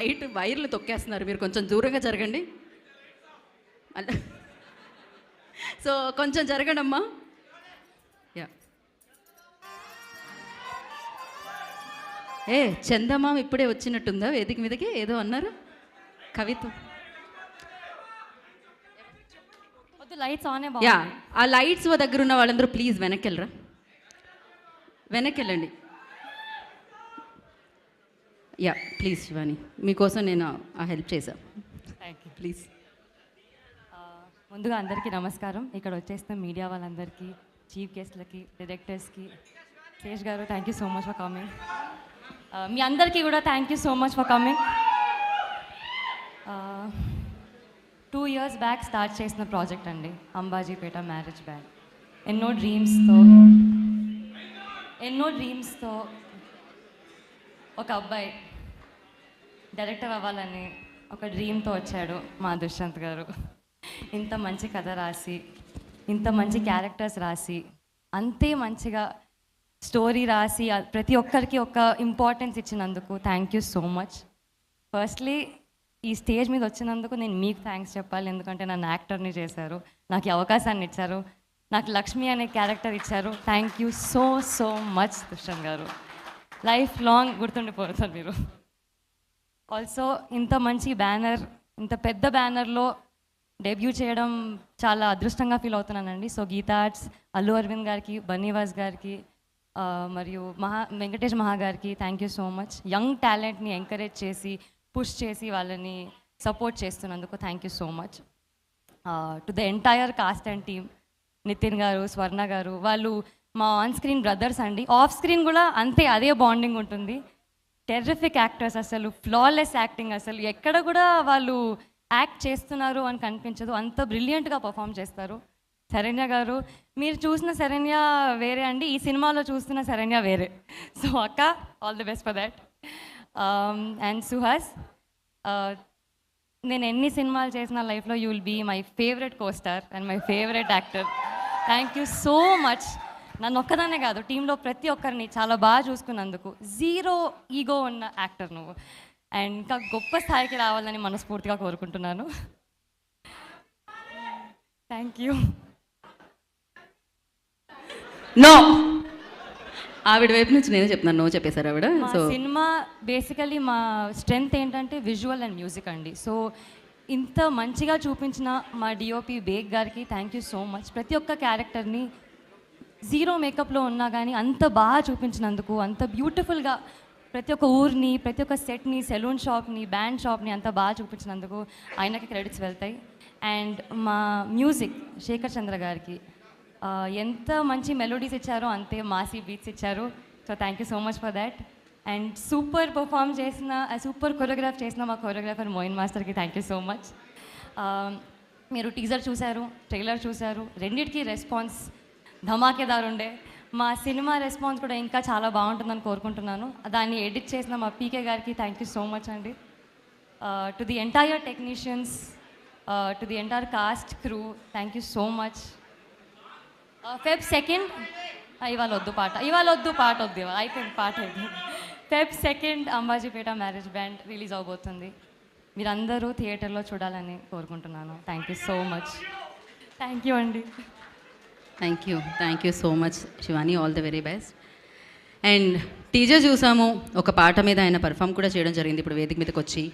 Light వైర్లు తొక్కేస్తున్నారు, మీరు కొంచెం దూరంగా జరగండి. అలా సో కొంచెం జరగండి అమ్మా. యా చందమామ ఇప్పుడే వచ్చినట్టుందా వేదిక మీదకి? ఏదో అన్నారు కవిత్వం. Lights on. యా ఆ లైట్స్ దగ్గర ఉన్న వాళ్ళందరూ ప్లీజ్ వెనక్కి వెళ్ళరా, వెనక్కి వెళ్ళండి. యా ప్లీజ్ శివాని, మీకోసం నేను ఆ హెల్ప్ చేశాను. Thank you. ప్లీజ్. ముందుగా అందరికీ నమస్కారం. ఇక్కడ వచ్చేసిన మీడియా వాళ్ళందరికీ, చీఫ్ గెస్ట్లకి, డైరెక్టర్స్కి, శేష్ గారు thank you so much for coming. మీ అందరికీ కూడా thank you so much for coming. 2 years back start చేసిన ప్రాజెక్ట్ అండి అంబాజీపేట మ్యారేజ్ బ్యాండ్. ఎన్నో డ్రీమ్స్తో ఒక అబ్బాయి డైరెక్టర్ అవ్వాలని ఒక డ్రీమ్తో వచ్చాడు మా దుష్యంత్ గారు. ఇంత మంచి కథ రాసి, ఇంత మంచి క్యారెక్టర్స్ రాసి, అంతే మంచిగా స్టోరీ రాసి ప్రతి ఒక్కరికి ఒక ఇంపార్టెన్స్ ఇచ్చినందుకు thank you so much. Firstly ఈ స్టేజ్ మీద వచ్చినందుకు నేను మీకు థ్యాంక్స్ చెప్పాలి, ఎందుకంటే నన్ను యాక్టర్ని చేశారు, నాకు ఈ అవకాశాన్ని ఇచ్చారు, నాకు లక్ష్మి అనే క్యారెక్టర్ ఇచ్చారు. Thank you so so much Dushyanth గారు. లైఫ్ లాంగ్ గుర్తుండిపోతారు మీరు. ఆల్సో ఇంత మంచి బ్యానర్, ఇంత పెద్ద బ్యానర్లో డెబ్యూ చేయడం చాలా అదృష్టంగా ఫీల్ అవుతున్నానండి. సో గీతా ఆర్ట్స్, అల్లు అరవింద్ గారికి, బన్నీవాస్ గారికి, మరియు వెంకటేష్ మహా గారికి thank you so much. Young టాలెంట్ని ఎంకరేజ్ చేసి, పుష్ చేసి వాళ్ళని సపోర్ట్ చేస్తున్నందుకు thank you so much. To the entire cast and team, Nithin గారు, స్వర్ణ గారు, వాళ్ళు మా ఆన్ స్క్రీన్ బ్రదర్స్ అండి. ఆఫ్ స్క్రీన్ కూడా అంతే, అదే బాండింగ్ ఉంటుంది. టెర్రిఫిక్ యాక్టర్స్, అసలు ఫ్లాలెస్ యాక్టింగ్, అసలు ఎక్కడ కూడా వాళ్ళు యాక్ట్ చేస్తున్నారు అని కనిపించదు, అంత బ్రిలియంట్గా పర్ఫామ్ చేస్తారు. శరణ్య గారు, మీరు చూసిన శరణ్య వేరే అండి, ఈ సినిమాలో చూస్తున్న శరణ్య వేరే. సో అక్క, all the best for that. And Suhas, నేను ఎన్ని సినిమాలు చేసిన లైఫ్లో you will be my favourite costar and my favourite actor. Thank you so much. నన్ను ఒక్కదానే కాదు, టీంలో ప్రతి ఒక్కరిని చాలా బాగా చూసుకున్నందుకు. జీరో ఈగో ఉన్న యాక్టర్ నువ్వు, అండ్ ఇంకా గొప్ప స్థాయికి రావాలని మనస్ఫూర్తిగా కోరుకుంటున్నాను. Thank you. నో, ఆవిడ వైపు నుంచి నేనే చెప్తున్నాను, నో చెప్పేశారు ఆవిడ. సో సినిమా బేసికలీ మా స్ట్రెంగ్త్ ఏంటంటే విజువల్ అండ్ మ్యూజిక్ అండి. సో ఇంత మంచిగా చూపించిన మా డిఓపి బేగ్ గారికి థ్యాంక్ యూ సో మచ్. ప్రతి ఒక్క క్యారెక్టర్ని జీరో మేకప్లో ఉన్నా కానీ అంత బాగా చూపించినందుకు, అంత బ్యూటిఫుల్గా ప్రతి ఒక్క ఊరిని, ప్రతి ఒక్క సెట్ని, సెలూన్ షాప్ని, బ్యాండ్ షాప్ని అంత బాగా చూపించినందుకు ఆయనకి క్రెడిట్స్ వెళ్తాయి. అండ్ మా మ్యూజిక్ శేఖర్ చంద్ర గారికి ఎంత మంచి మెలోడీస్ ఇచ్చారో అంతే మాసీ బీట్స్ ఇచ్చారు. So thank you so much for that. And super perform చేసిన, సూపర్ కొరియోగ్రాఫ్ చేసిన మా కొరియోగ్రాఫర్ మోయిన్ మాస్టర్కి థ్యాంక్ యూ సో మచ్. మీరు టీజర్ చూశారు, ట్రైలర్ చూశారు, రెండింటికి రెస్పాన్స్ ధమాకేదారు ఉండే. మా సినిమా రెస్పాన్స్ కూడా ఇంకా చాలా బాగుంటుందని కోరుకుంటున్నాను. దాన్ని ఎడిట్ చేసిన మా పీకే గారికి థ్యాంక్ యూ సో మచ్ అండి. To the entire technicians, to the entire cost crew thank you so much. Feb 2nd, ఇవాళ వద్దు పాట వద్దు, అయిపోయింది పాట అయిపోయింది. Feb 2nd Ambajipeta marriage band release అవబోతుంది. మీరందరూ థియేటర్లో చూడాలని కోరుకుంటున్నాను. Thank you so much. Thank you అండి. Thank you so much Shivani, all the very best. And teaser చూసాము, ఒక పాట మీద ఆయన పర్ఫామ్ కూడా చేయడం జరిగింది ఇప్పుడు వేదిక మీదకి వచ్చి.